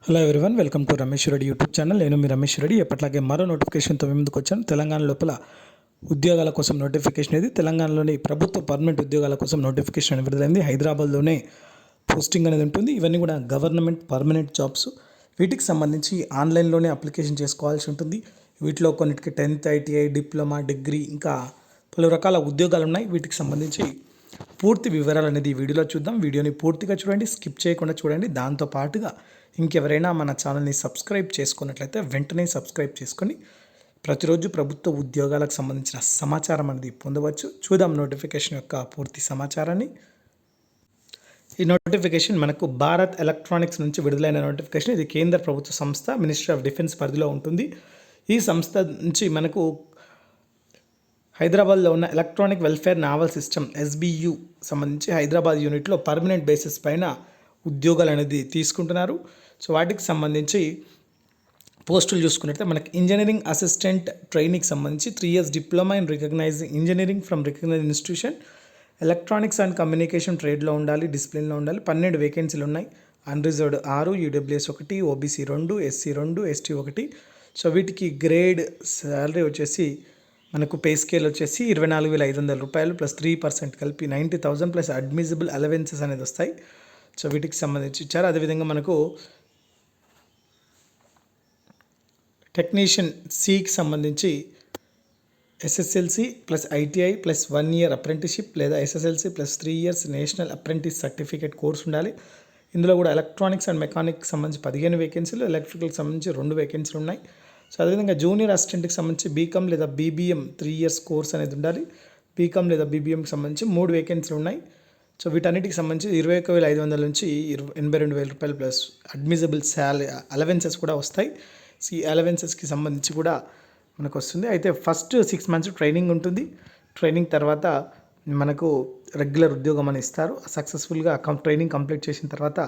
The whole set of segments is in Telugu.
Hello everyone, welcome to Ramesh Reddy YouTube channel. నేను మీ రమేష్ రెడ్డి. ఎప్పట్లాగే మరో నోటిఫికేషన్తో మీ ముందుకు వచ్చాను. తెలంగాణ లోపల ఉద్యోగాల కోసం నోటిఫికేషన్ ఇది. తెలంగాణలోని ప్రభుత్వ పర్మనెంట్ ఉద్యోగాల కోసం నోటిఫికేషన్ విడుదలైంది. హైదరాబాద్లోనే పోస్టింగ్ అనేది ఉంటుంది. ఇవన్నీ కూడా గవర్నమెంట్ పర్మనెంట్ జాబ్స్. వీటికి సంబంధించి ఆన్లైన్లోనే అప్లికేషన్ చేసుకోవాల్సి ఉంటుంది. వీటిలో కొన్నిటికి 10th ITI, డిప్లొమా, డిగ్రీ, ఇంకా పలు రకాల ఉద్యోగాలు ఉన్నాయి. వీటికి సంబంధించి పూర్తి వివరాలు అనేది ఈ వీడియోలో చూద్దాం. వీడియోని పూర్తిగా చూడండి, స్కిప్ చేయకుండా చూడండి. దాంతోపాటుగా ఇంకెవరైనా మన ఛానల్ని సబ్స్క్రైబ్ చేసుకున్నట్లయితే వెంటనే సబ్స్క్రైబ్ చేసుకొని ప్రతిరోజు ప్రభుత్వ ఉద్యోగాలకు సంబంధించిన సమాచారం అనేది పొందవచ్చు. చూద్దాం నోటిఫికేషన్ యొక్క పూర్తి సమాచారాన్ని. ఈ నోటిఫికేషన్ మనకు భారత్ ఎలక్ట్రానిక్స్ నుంచి విడుదలైన నోటిఫికేషన్. ఇది కేంద్ర ప్రభుత్వ సంస్థ, మినిస్ట్రీ ఆఫ్ డిఫెన్స్ పరిధిలో ఉంటుంది. ఈ సంస్థ నుంచి మనకు హైదరాబాద్లో ఉన్న electronic warfare naval system SBU సంబంధించి హైదరాబాద్ యూనిట్లో పర్మనెంట్ బేసిస్ పైన ఉద్యోగాలు అనేది తీసుకుంటున్నారు. సో వాటికి సంబంధించి పోస్టులు చూసుకున్నట్లయితే మనకి ఇంజనీరింగ్ అసిస్టెంట్ ట్రైనింగ్కి సంబంధించి 3 years diploma in recognising engineering from recognised institution, electronics and communication ట్రేడ్లో ఉండాలి, డిసిప్లిన్లో ఉండాలి. 12 వేకెన్సీలు ఉన్నాయి. Unreserved 6, UWS 1, OBC 2, SC 2, ST 1. So వీటికి గ్రేడ్ శాలరీ వచ్చేసి మనకు పే స్కేల్ వచ్చేసి 24,500 రూపాయలు ప్లస్ 3% కలిపి 90,000 ప్లస్ అడ్మిసిబుల్ అలవెన్సెస్ అనేది వస్తాయి. సో వీటికి సంబంధించి ఇచ్చారు. అదేవిధంగా మనకు టెక్నీషియన్ సికి సంబంధించి SSLC plus ITI plus 1 year apprenticeship లేదా SSLC plus 3 years national apprentice certificate course ఉండాలి. ఇందులో కూడా ఎలక్ట్రానిక్స్ అండ్ మెకానిక్కి సంబంధించి 15 వేకెన్సీలు, ఎలక్ట్రికల్కి సంబంధించి 2 వేకెన్సీలు ఉన్నాయి. సో అదేవిధంగా జూనియర్ అసిస్టెంట్కి సంబంధించి బీకామ్ లేదా BBM 3 years కోర్స్ అనేది ఉండాలి. బీకామ్ లేదా BBMకి సంబంధించి 3 వేకెన్సీలు ఉన్నాయి. సో వీటన్నిటికి సంబంధించి 21,500 నుంచి 82,000 రూపాయలు ప్లస్ అడ్మిసిబుల్ అలవెన్సెస్ కూడా వస్తాయి. ఈ అలవెన్సెస్కి సంబంధించి కూడా మనకు వస్తుంది. అయితే ఫస్ట్ 6 months ట్రైనింగ్ ఉంటుంది. ట్రైనింగ్ తర్వాత మనకు రెగ్యులర్ ఉద్యోగం అని ఇస్తారు. సక్సెస్ఫుల్గా ట్రైనింగ్ కంప్లీట్ చేసిన తర్వాత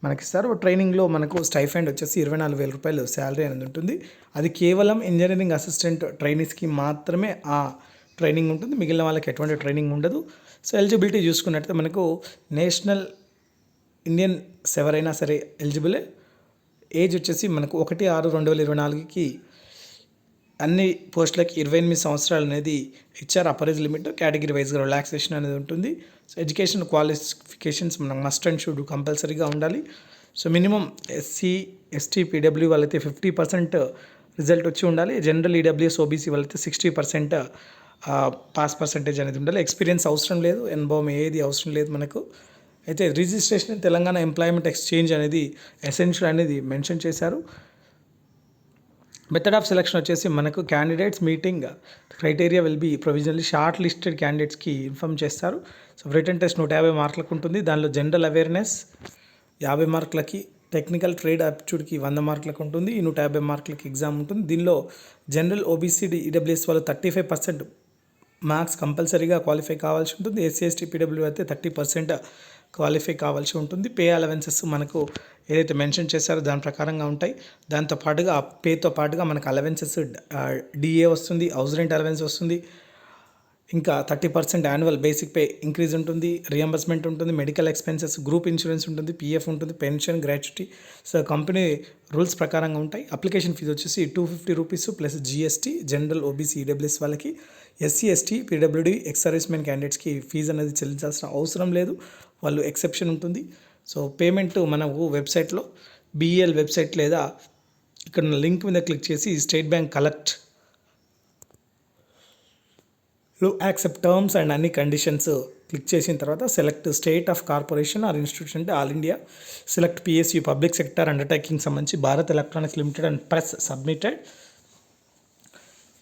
మనకి ఇస్తారు. ట్రైనింగ్లో మనకు స్టైఫండ్ వచ్చేసి 24,000 రూపాయలు శాలరీ అనేది ఉంటుంది. అది కేవలం ఇంజనీరింగ్ అసిస్టెంట్ ట్రైనీస్కి మాత్రమే ఆ ట్రైనింగ్ ఉంటుంది. మిగిలిన వాళ్ళకి ఎటువంటి ట్రైనింగ్ ఉండదు. సో ఎలిజిబిలిటీ చూసుకున్నట్లయితే మనకు నేషనల్ ఇండియన్స్ ఎవరైనా సరే ఎలిజిబులే. ఏజ్ వచ్చేసి మనకు 1/6/2024కి అన్ని పోస్టులకి 28 సంవత్సరాలు అనేది ఇచ్చారు. అప్పర్ ఏజ్ లిమిట్ కేటగిరీ వైజ్గా రిలాక్సేషన్ అనేది ఉంటుంది. సో ఎడ్యుకేషన్ క్వాలిఫికేషన్స్ మనకు మస్ట్ అండ్ షుడ్ కంపల్సరీగా ఉండాలి. So minimum SC, ST, PW వాళ్ళైతే 50% రిజల్ట్ వచ్చి ఉండాలి. జనరల్ EWS, OBC వాళ్ళైతే 60% పాస్ పర్సంటేజ్ అనేది ఉండాలి. ఎక్స్పీరియన్స్ అవసరం లేదు, అనుభవం ఏది అవసరం లేదు మనకు. అయితే రిజిస్ట్రేషన్ తెలంగాణ ఎంప్లాయ్మెంట్ ఎక్స్చేంజ్ అనేది ఎసెన్షియల్ అనేది మెన్షన్ చేశారు. మెథడ్ ఆఫ్ సెలక్షన్ వచ్చేసి మనకు candidates meeting criteria will be provisionally short listed క్యాండిడేట్స్కి ఇన్ఫామ్ చేస్తారు. సో రిటన్ టెస్ట్ 150 మార్కులకు ఉంటుంది. దానిలో జనరల్ అవేర్నెస్ 50 మార్కులకి, టెక్నికల్ ట్రేడ్ ఆప్టిట్యూడ్కి 100 మార్కులకు ఉంటుంది. 150 మార్కులకి ఎగ్జామ్ ఉంటుంది. దీనిలో జనరల్ OBC, EWS వాళ్ళు 35% మార్క్స్ కంపల్సరీగా క్వాలిఫై కావాల్సి ఉంటుంది. SC, ST, PW అయితే 30% క్వాలిఫై కావాల్సి ఉంటుంది. పే అలవెన్సెస్ మనకు ఏదైతే మెన్షన్ చేశారో దాని ప్రకారంగా ఉంటాయి. దాంతోపాటుగా పేతో పాటుగా మనకు అలవెన్సెస్ DA వస్తుంది, హౌస్ రెంట్ అలవెన్స్ వస్తుంది, ఇంకా 30% యాన్యువల్ బేసిక్ పే ఇంక్రీజ్ ఉంటుంది, రియంబర్స్మెంట్ ఉంటుంది, మెడికల్ ఎక్స్పెన్సెస్, గ్రూప్ ఇన్సూరెన్స్ ఉంటుంది, PF ఉంటుంది, pension, gratuity. So company rules ప్రకారంగా ఉంటాయి. అప్లికేషన్ ఫీజు వచ్చేసి 250 rupees plus GST. General OBC, EWS వాళ్ళకి, SC, ST, PWD ex servicemen క్యాండిడేట్స్కి ఫీజు అనేది చెల్లించాల్సిన అవసరం లేదు. వాళ్ళు ఎక్సెప్షన్ ఉంటుంది. సో పేమెంట్ మనకు వెబ్సైట్లో BEL వెబ్సైట్ లేదా ఇక్కడ లింక్ మీద క్లిక్ చేసి state bank collect accept terms and అన్ని కండిషన్స్ క్లిక్ చేసిన తర్వాత select state of corporation or institution అంటే all India, select PSU public sector undertaking సంబంధించి Bharat electronics limited and press submitted.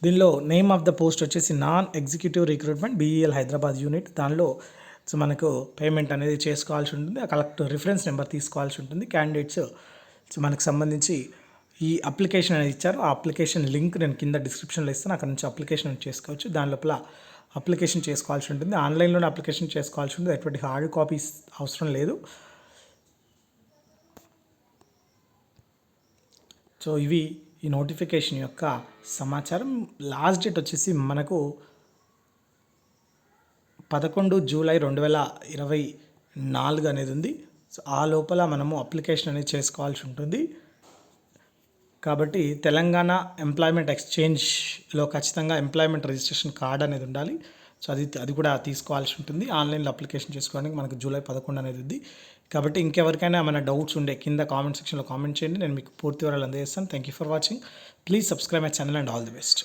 దీనిలో నేమ్ ఆఫ్ ద పోస్ట్ వచ్చేసి non executive recruitment BEL Hyderabad unit. దానిలో సో మనకు పేమెంట్ అనేది చేసుకోవాల్సి ఉంటుంది. ఆ కలెక్ట్ రిఫరెన్స్ నెంబర్ తీసుకోవాల్సి ఉంటుంది. క్యాండిడేట్స్ సో మనకు సంబంధించి ఈ అప్లికేషన్ అనేది ఇచ్చారు. ఆ అప్లికేషన్ లింక్ నేను కింద డిస్క్రిప్షన్లో ఇస్తాను. అక్కడ నుంచి అప్లికేషన్ చేసుకోవచ్చు. దాని లోపల అప్లికేషన్ చేసుకోవాల్సి ఉంటుంది. ఆన్లైన్లోనే అప్లికేషన్ చేసుకోవాల్సి ఉంటుంది. ఎటువంటి హార్డ్ కాపీస్ అవసరం లేదు. సో ఇవి ఈ నోటిఫికేషన్ యొక్క సమాచారం. లాస్ట్ డేట్ వచ్చేసి మనకు 11 జూలై 2024 అనేది ఉంది. సో ఆ లోపల మనము అప్లికేషన్ అనేది చేసుకోవాల్సి ఉంటుంది. కాబట్టి తెలంగాణ ఎంప్లాయ్మెంట్ ఎక్స్చేంజ్లో ఖచ్చితంగా ఎంప్లాయ్మెంట్ రిజిస్ట్రేషన్ కార్డ్ అనేది ఉండాలి. సో అది కూడా తీసుకోవాల్సి ఉంటుంది. ఆన్లైన్లో అప్లికేషన్ చేసుకోవడానికి మనకు జూలై 11 అనేది ఉంది. కాబట్టి ఇంకెవరికైనా ఏమైనా డౌట్స్ ఉండే కింద కామెంట్ సెక్షన్లో కామెంట్ చేయండి. నేను మీకు పూర్తి వివరాలు అందజేస్తాను. Thank you for watching. Please subscribe my channel and all the best.